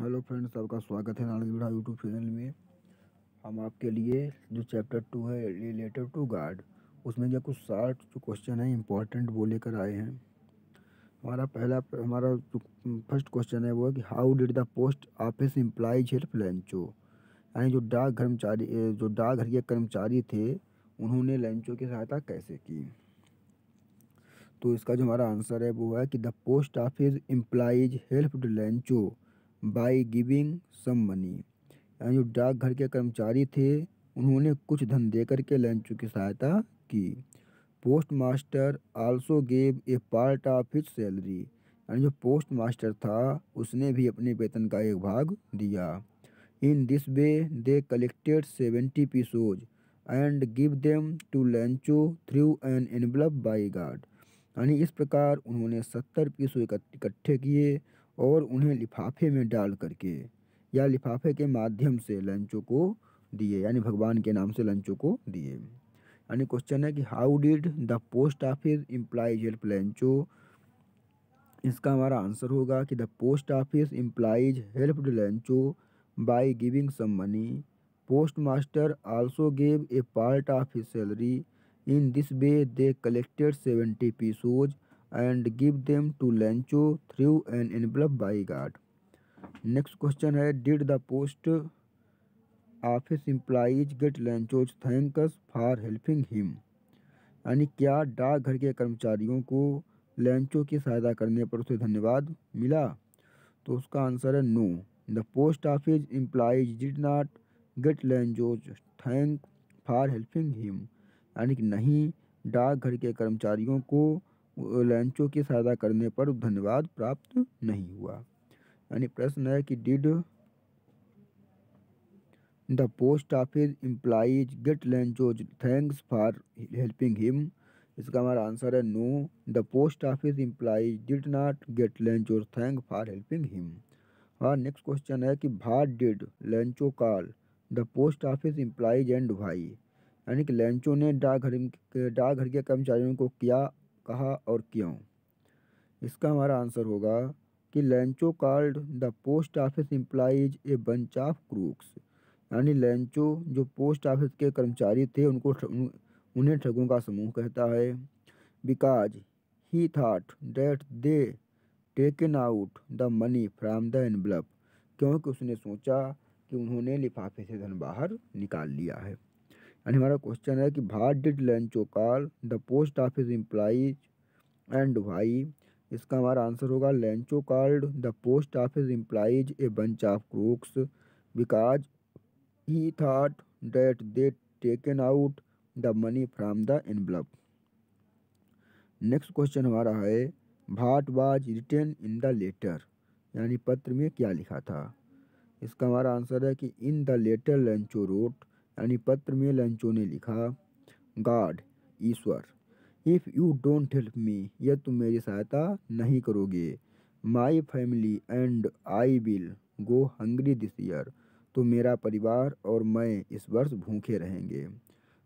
Hello friends, आपका स्वागत है नॉलेज बिड़ा यूट्यूब चैनल में। हम आपके लिए जो चैप्टर 2 है रिलेटेड टू गार्ड, उसमें जो कुछ 60 जो क्वेश्चन है इंपॉर्टेंट वो लेकर आए हैं। हमारा जो फर्स्ट क्वेश्चन है वो है कि how did the post office employees help Lencho. यानी जो डाकघर के कर्मचारी थे उन्होंने लेंचो की सहायता कैसे की। तो इसका जो हमारा आंसर है वो है कि the post office employees helped Lencho by giving some money. यानी जो डाकघर के कर्मचारी थे उन्होंने कुछ धन देकर के लेंचो की सहायता की। Post master also gave a part of his salary. यानी जो पोस्ट मास्टर था उसने भी अपने वेतन का एक भाग दिया। In this way they collected 70 pesos and give them to Lencho through an envelope by guard. यानी इस प्रकार उन्होंने 70 पीसो इकट्ठे किए और उन्हें लिफाफे में डाल करके या लिफाफे के माध्यम से लंचों को दिए, यानी भगवान के नाम से लंचों को दिए। यानी क्वेश्चन है कि how did the post office employees help Lencho. इसका हमारा आंसर होगा कि the post office employees helped Lencho by giving some money. Post master also gave a part of his salary. In this way they collected 70 pesos and give them to Lencho through an envelope by guard. Next question है did the post office employees get Lencho's thanks for helping him. यानी क्या डाकघर के कर्मचारियों को लंचों की सहायता करने पर उसे धन्यवाद मिला। तो उसका आंसर है no, the post office employees did not get Lencho's thank for helping him. यानी कि नहीं, डाकघर के कर्मचारियों को लंचों की सहायता करने पर धन्यवाद प्राप्त नहीं हुआ। यानी प्रश्न है कि did the post office employees get Lencho's thanks for helping him. इसका हमारा आंसर है no, the post office employees did not get Lencho's thank for helping him. और नेक्स्ट क्वेश्चन है कि what did Lencho call the post office employees and why. यानी कि Lencho ने डाकघर के कर्मचारियों को क्या कहा और क्यों। इसका हमारा आंसर होगा कि Lencho called the post office employees a bunch of crooks. यानी लेंचो जो पोस्ट ऑफिस के कर्मचारी थे उन्हें ठगों का समूह कहता है। Because he thought that they taken out the money from the envelope. क्योंकि उसने सोचा कि उन्होंने लिफाफे से धन बाहर निकाल लिया है। यानी हमारा क्वेश्चन है कि what did Lencho call the post office employees and why. इसका हमारा आंसर होगा Lencho called the post office employees a bunch of crooks because he thought that they taken out the money from the envelope। Next question हमारा है what was written in the letter. यानी पत्र में क्या लिखा था। इसका हमारा आंसर है कि in the letter Lencho wrote. यानी पत्र में लेंचो ने लिखा गॉड ईश्वर, if you don't help me, यह तुम मेरी सहायता नहीं करोगे, my family and I will go hungry this year, तो मेरा परिवार और मैं इस वर्ष भूखे रहेंगे।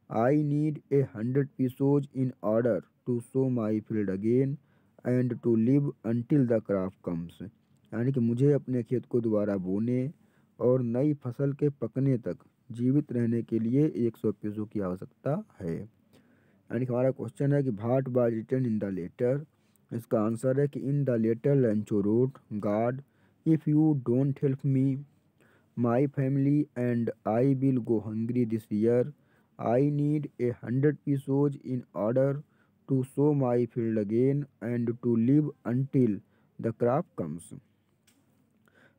I need 100 pesos in order to sow my field again and to live until the crop comes. यानी कि मुझे अपने खेत को दोबारा बोने और नई फसल के पकने तक जीवित रहने के लिए 100 पीसों की आवश्यकता है। यानी कि हमारा क्वेश्चन है कि what was written in the letter. इसका आंसर है कि in the letter Lencho wrote God, if you don't help me, my family and I will go hungry this year, I need 100 pesos in order to sow my field again and to live until the crop comes.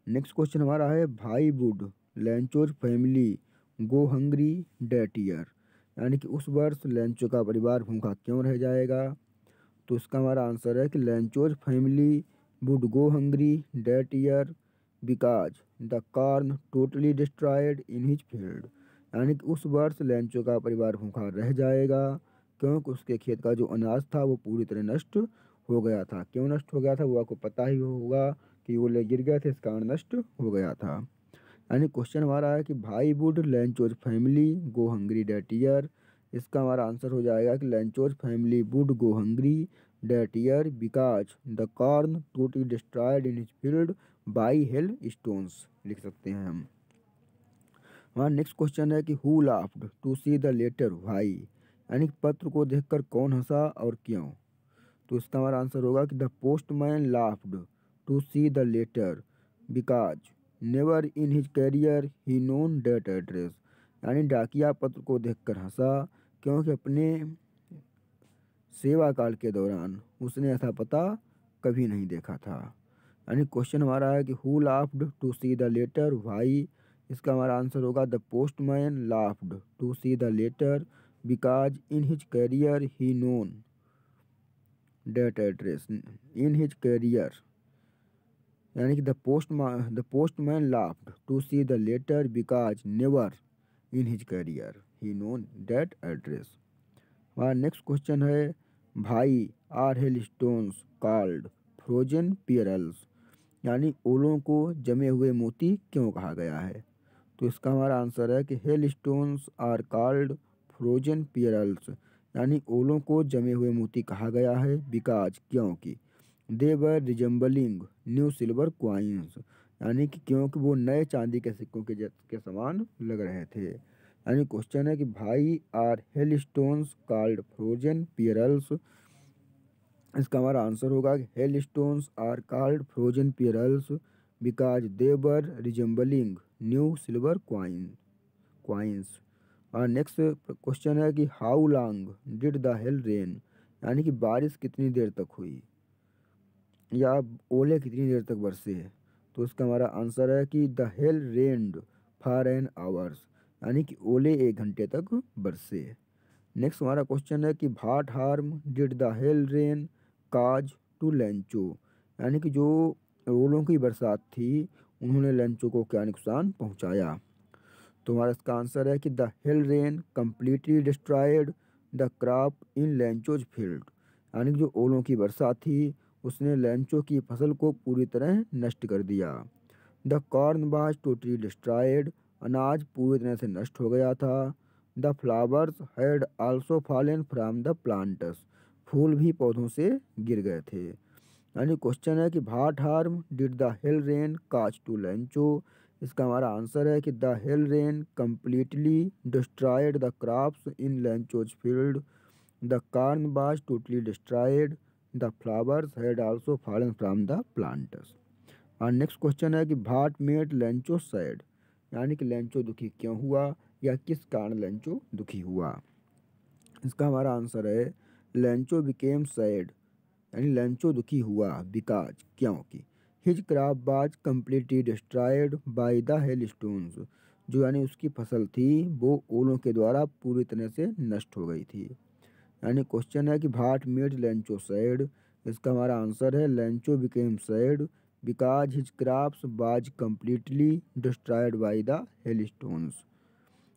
Next question हमारा है why would Lencho's family go hungry that year. यानी कि उस वर्ष Lencho का परिवार भूखा क्यों रह जाएगा। तो इसका हमारा आंसर है कि Lencho's family would go hungry that year because the corn totally destroyed in his field. यानी कि उस वर्ष लेंचो का परिवार भूखा रह जाएगा क्योंकि उसके खेत का जो अनाज था वो पूरी तरह नष्ट हो गया था। क्यों नष्ट हो गया था वो आपको पता ही होगा कि वो ले गिर गए थे, इस कारण नष्ट हो गया था। यानी क्वेश्चन हमारा है कि why would Lencho's family go hungry that year. इसका हमारा आंसर हो जाएगा कि Lencho's family would go hungry that year because the corn totally destroyed in his field by hailstones। लिख सकते हैं हम। हमारा नेक्स्ट क्वेश्चन है कि who laughed to see the letter why, यानी कि पत्र को देखकर कौन हंसा और क्यों। तो इसका हमारा आंसर होगा कि the postman laughed to see the letter because never in his career he known that address, यानी डाकिया पत्र को देखकर हंसा क्योंकि अपने सेवा काल के दौरान उसने ऐसा पता कभी नहीं देखा था। यानी क्वेश्चन हमारा है कि who laughed to see the letter why, इसका हमारा आंसर होगा the postman laughed to see the letter because in his career he known that address in his career, यानी कि the postman laughed to see the letter because never in his career he known that address. हमारा next question है why are hailstones called frozen pearls, यानी ओलों को जमे हुए मोती क्यों कहा गया है। तो इसका हमारा आंसर है कि hailstones are called frozen pearls, यानी ओलों को जमे हुए मोती कहा गया है बिकॉज क्योंकि दे were resembling new silver coins, यानी कि क्योंकि वो नए चांदी के सिक्कों के समान लग रहे थे। यानी क्वेश्चन है कि why are hailstones called frozen pearls, इसका हमारा आंसर होगा कि hailstones are called frozen pearls because they were resembling new silver coins. और नेक्स्ट क्वेश्चन है कि how long did the hail rain, यानी कि बारिश कितनी देर तक हुई या ओले कितनी देर तक बरसे। तो इसका हमारा आंसर है कि the hail rained for an hours, यानी कि ओले 1 घंटे तक बरसे। नेक्स्ट हमारा क्वेश्चन है कि what harm did the hail rain cause to Lencho, यानी कि जो ओलों की बरसात थी उन्होंने लेंचो को क्या नुकसान पहुंचाया। तो हमारा इसका आंसर है कि the hail rain completely destroyed the crop in Lencho's field, यानी कि जो ओलों की बरसात थी उसने लेंचो की फसल को पूरी तरह नष्ट कर दिया। The corn was totally destroyed, अनाज पूरी तरह से नष्ट हो गया था। The flowers had also fallen from the plants, फूल भी पौधों से गिर गए थे। यानी क्वेश्चन है कि what harm did the hail rain cause to Lencho, इसका हमारा आंसर है कि the hail rain completely destroyed the crops in Lencho's field, the corn was totally destroyed, the flowers had also fallen from the plants. और next question है कि what made Lencho sad, यानी कि Lencho दुखी क्यों हुआ या किस कारण लेंचो दुखी हुआ। इसका हमारा आंसर है लेंचो बिकेम सैड, यानी लेंचो दुखी हुआ बिकॉज क्योंकि his crop was completely destroyed by the hailstones, जो यानी उसकी फसल थी वो ओलों के द्वारा पूरी तरह से नष्ट हो गई थी। यानी क्वेश्चन है कि व्हाट मेड लेंचो सैड, इसका हमारा आंसर है Lencho became sad because his crops was completely destroyed by the hailstones.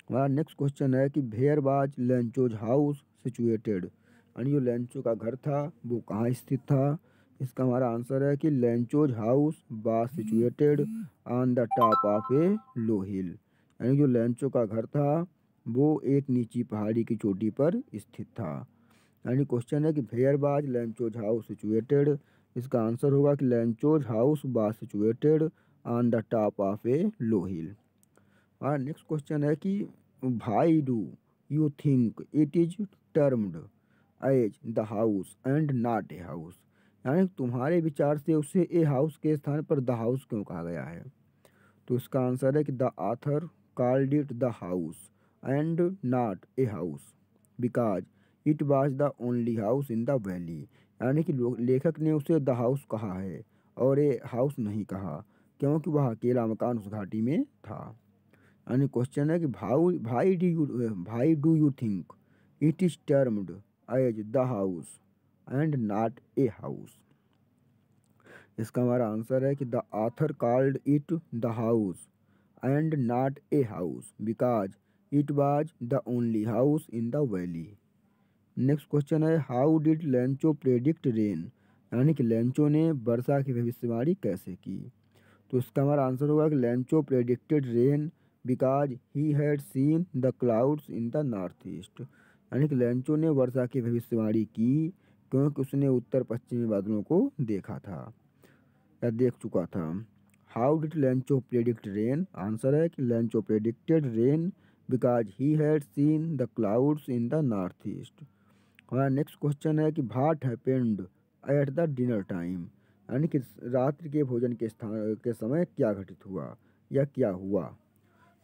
हमारा नेक्स्ट क्वेश्चन है कि where was Lencho's house situated, यानी जो लेंचो का घर था वो कहाँ स्थित था। इसका हमारा आंसर है कि Lencho's house was situated on the top of a low hill, यानी जो लेंचो का घर था वो एक नीची पहाड़ी की चोटी पर स्थित था। यानी क्वेश्चन है कि where was Lencho's house situated, इसका आंसर होगा कि Lencho's house was situated on the top of a low hill. और नेक्स्ट क्वेश्चन है कि why do you think it is termed as the house and not a house, यानी तुम्हारे विचार से उसे ए हाउस के स्थान पर द हाउस क्यों कहा गया है। तो इसका आंसर है कि the author called it the house and not a house because it was the only house in the valley, यानी कि लेखक ने उसे द हाउस कहा है और ए हाउस नहीं कहा क्योंकि वह अकेला मकान उस घाटी में था। यानी क्वेश्चन है कि why do you think it is termed as the house and not a house. इसका हमारा आंसर है कि the author called it the house and not a house because it was the only house in the valley. Next question है how did Lencho predict rain, यानी कि Lencho ने वर्षा की भविष्यवाणी कैसे की। तो इसका हमारा आंसर होगा कि Lencho predicted rain because he had seen the clouds in the north east, यानी कि लेंचो ने वर्षा की भविष्यवाणी की क्योंकि उसने उत्तर पश्चिमी बादलों को देखा था या देख चुका था। How did Lencho predict rain? Answer है कि Lencho predicted rain because he had seen the clouds in the north east. हमारा नेक्स्ट क्वेश्चन है कि what happened at the dinner time, यानी कि रात्रि के भोजन के समय क्या घटित हुआ या क्या हुआ।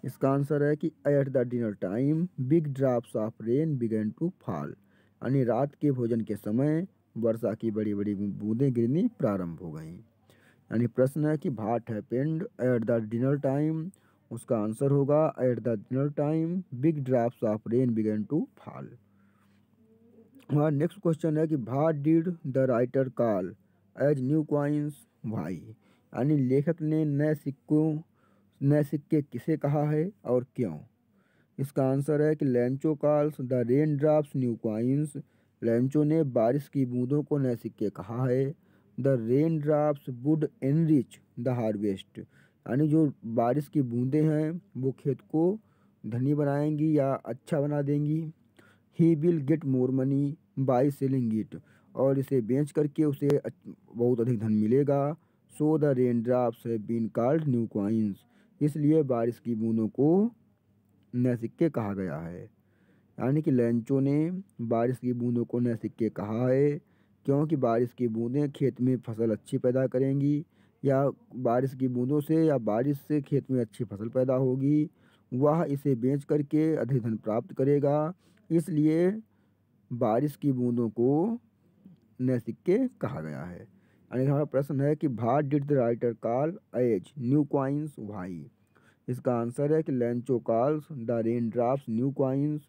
इसका आंसर है कि at the dinner time big drops of rain began to fall, यानी रात के भोजन के समय वर्षा की बड़ी बड़ी बूंदें गिरनी प्रारंभ हो गईं। यानी प्रश्न है कि what happened at the dinner time, उसका आंसर होगा at the dinner time big drops of rain began to fall. हमारा नेक्स्ट क्वेश्चन है कि what did the writer call as new coins why, यानी लेखक ने नए सिक्के किसे कहा है और क्यों। इसका आंसर है कि Lencho calls the rain drops new coins, Lencho ने बारिश की बूंदों को नए सिक्के कहा है। The rain drops would enrich the harvest, यानी जो बारिश की बूंदें हैं वो खेत को धनी बनाएंगी या अच्छा बना देंगी। He will get more money by selling it, और इसे बेच करके उसे बहुत अधिक धन मिलेगा। So the rain drops have been called new coins, इसलिए बारिश की बूंदों को नए सिक्के कहा गया है। यानी कि लेंचो ने बारिश की बूंदों को नए सिक्के कहा है क्योंकि बारिश की बूंदें खेत में फसल अच्छी पैदा करेंगी, या बारिश की बूंदों से या बारिश से खेत में अच्छी फसल पैदा होगी, वह इसे बेच करके अधिक धन प्राप्त करेगा, इसलिए बारिश की बूंदों को नए सिक्के कहा गया है। यानी हमारा प्रश्न है कि what did the writer call as new coins why. इसका आंसर है कि Lencho calls the rain drops new coins,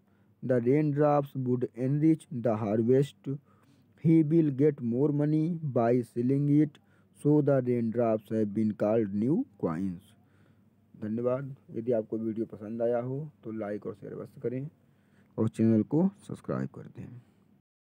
the rain drops would enrich the harvest, he will get more money by selling it, so the rain drops have been called new coins. धन्यवाद। यदि आपको video पसंद आया हो तो like और share अवश्य करें और चैनल को सब्सक्राइब कर दें।